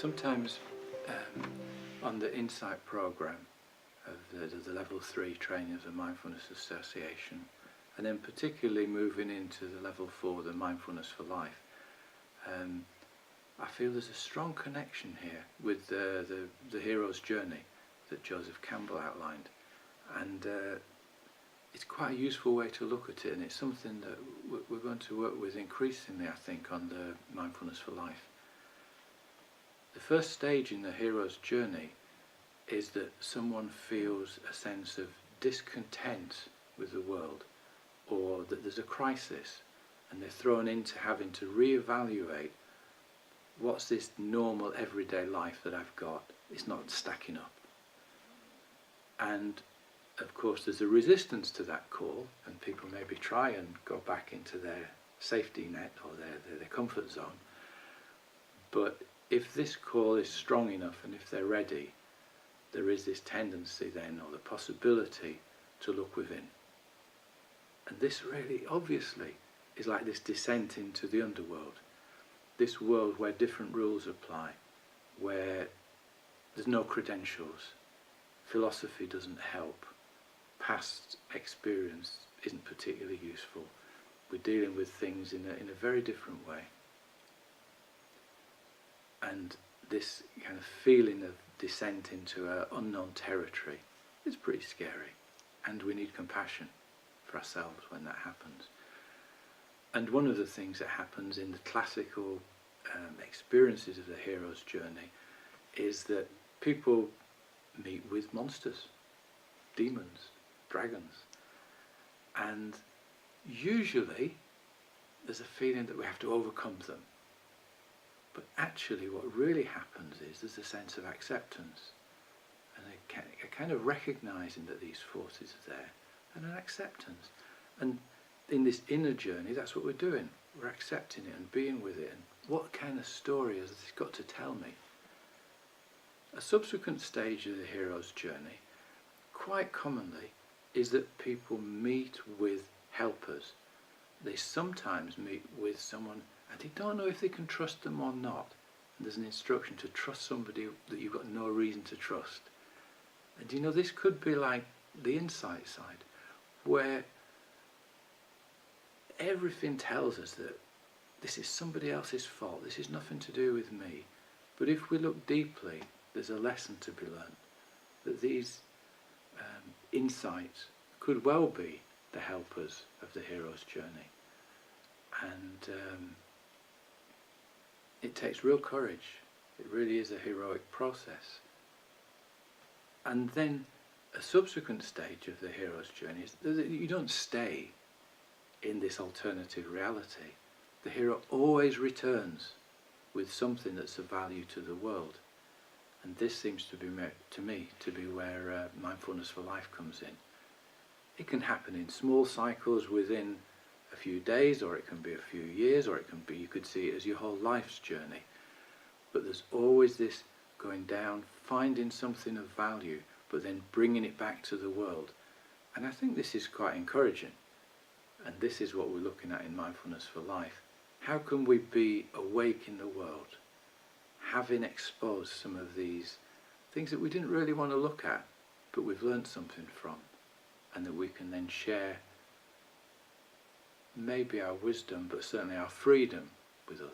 Sometimes on the Insight program of the level 3 training of the Mindfulness Association, and then particularly moving into the level 4, the Mindfulness for Life, I feel there's a strong connection here with the hero's journey that Joseph Campbell outlined, and it's quite a useful way to look at it, and it's something that we're going to work with increasingly, I think, on the Mindfulness for Life. The first stage in the hero's journey is that someone feels a sense of discontent with the world, or that there's a crisis and they're thrown into having to reevaluate what's this normal everyday life that I've got. It's not stacking up. And of course there's a resistance to that call, and people maybe try and go back into their safety net or their comfort zone. But if this call is strong enough and if they're ready, there is this tendency then, or the possibility, to look within. And this really obviously is like this descent into the underworld, this world where different rules apply, where there's no credentials, philosophy doesn't help, past experience isn't particularly useful. We're dealing with things in a very different way. And this kind of feeling of descent into unknown territory is pretty scary, and we need compassion for ourselves when that happens. And one of the things that happens in the classical experiences of the hero's journey is that people meet with monsters, demons, dragons, and usually there's a feeling that we have to overcome them. But actually what really happens is there's a sense of acceptance, and a kind of recognising that these forces are there, and an acceptance. And in this inner journey, that's what we're doing. We're accepting it and being with it. And what kind of story has this got to tell me? A subsequent stage of the hero's journey, quite commonly, is that people meet with helpers. They sometimes meet with someone and they don't know if they can trust them or not. And there's an instruction to trust somebody that you've got no reason to trust. And you know, this could be like the insight side, where everything tells us that this is somebody else's fault, this is nothing to do with me. But if we look deeply, there's a lesson to be learned, that these insights could well be the helpers of the hero's journey. And it takes real courage. It really is a heroic process. And then a subsequent stage of the hero's journey is that you don't stay in this alternative reality. The hero always returns with something that's of value to the world. And this seems to be, to me, to be where Mindfulness for Life comes in. It can happen in small cycles within a few days, or it can be a few years, or it can be, you could see it as your whole life's journey. But there's always this going down, finding something of value, but then bringing it back to the world. And I think this is quite encouraging. And this is what we're looking at in Mindfulness for Life. How can we be awake in the world, having exposed some of these things that we didn't really want to look at, but we've learned something from, and that we can then share maybe our wisdom, but certainly our freedom with others.